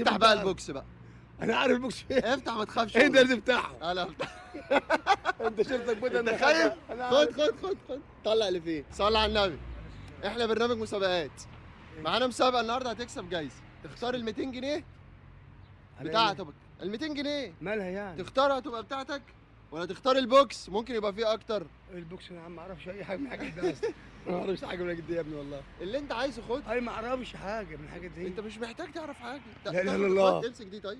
افتح بقى البوكس بقى. انا عارف البوكس فين. افتح ما تخافش. انت اللي تفتحه. انا افتح. انت شفتك بدأ. انت خايف؟ خد طلع اللي فيه. صلي على النبي. احنا برنامج مسابقات. معانا مسابقه النهارده هتكسب جايزه. تختار ال 200 جنيه بتاعتك. ال 200 جنيه مالها يعني؟ تختارها تبقى بتاعتك ولا تختار البوكس ممكن يبقى فيه اكتر؟ البوكس يا عم ما اعرفش اي حاجه من الحاجات دي اصلا. ما اعرفش حاجه من الحاجات دي يا ابني والله. اللي انت عايزه خد. اي ما اعرفش حاجه من الحاجات دي. انت مش محتاج تعرف حاجه. لا اله الا الله. خد امسك دي طيب.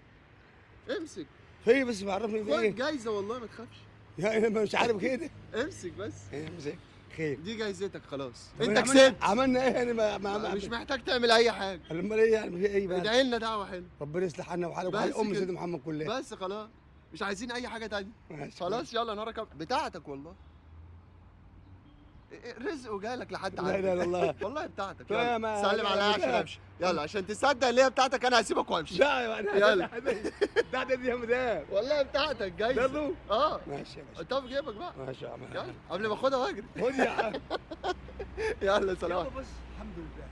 امسك. في بس بعرفني خد ايه. جايزه والله ما تخافش. يعني مش عارف كده. امسك بس. امسك. خير. دي جايزتك خلاص. طب انت عملنا- كسبت. عملنا ايه يعني مش محتاج تعمل اي حاجه. امال ايه يعني في ايه بقى؟ ادعي لنا دعوه حلوه. ربنا يصلح حالنا وحالك وحال بس ام كده. سيدنا محمد كلها. بس خلاص مش عايزين اي حاجه تانية. ماشي. خلاص يلا نارك بتاعتك والله. رزق وجالك لحد لا عندك. اله الا الله. والله بتاعتك. لا يلا ما- سلم لا عليا لا عشان لا. امشي. يلا عشان تصدق اللي هي بتاعتك انا هسيبك وامشي. لا يلا. يلا. ده دي يا مدام. والله بتاعتك جايزه. برضه؟ اه ماشي يا باشا. انت في جيبك بقى. ماشي يا عم. يلا قبل ما اخدها واجري. خد يا عم. يلا سلام. بص الحمد لله.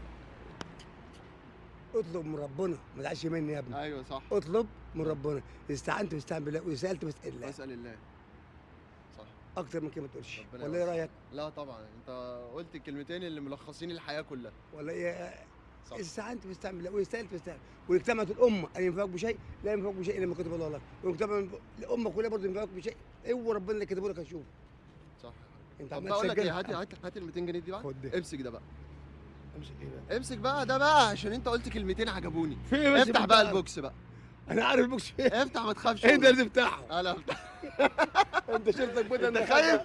اطلب من ربنا ما تزعلش مني يا ابني. ايوه صح. اطلب من ربنا. استعنت بستعن بالله وسالت بسال الله. بسال الله. صح. اكتر من كده ما تقولش. ربنا ولا ايه يوفقك. رايك؟ لا طبعا انت قلت الكلمتين اللي ملخصين الحياه كلها. ولا ايه؟ صح. استعنت بستعن بالله وسالت بستعن واجتمعت الامه ان ينفعك بشيء لا ينفعك بشيء الا ما كتب الله لك واجتمع الامه كلها برضه ينفعك بشيء هو ربنا اللي كتبه لك هتشوف. صح. انت طب عمال بقول لك تسجل. ايه هات ال 200 جنيه دي بقى. خد دي. امسك ده بقى. امسك ايه بقى؟ امسك بقى ده بقى عشان انت قلت كلمتين عجبوني. في ايه بس افتح بقى البوكس بقى. انا عارف البوكس فين. افتح ما تخافش. انت اللي تفتحه. انا افتح. انت شفتك بدأ. انت خايف؟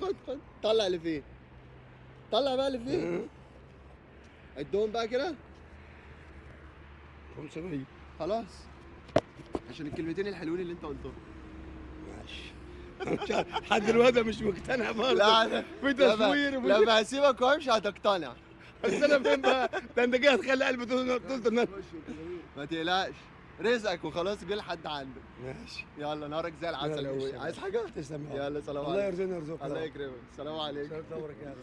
خد طلع اللي فيه. طلع بقى اللي فيه. عدهم بقى كده. 500. خلاص عشان الكلمتين الحلوين اللي انت قلتهم. ماشي. لحد دلوقتي مش مقتنع برضه. لا انا في تصوير لما هسيبك وامشي هتقتنع. بس انا فين بقى؟ ده انت جاي تخلي قلبي طول. ما تقلقش رزقك وخلاص جه لحد عندك. ماشي. يلا نهارك زي العسل يا ابوي. عايز حاجه؟ تسلم يا يلا سلام الله عليكم. يرزقنا ويرزقك. الله يكرمك. سلام عليكم. سلام عليكم.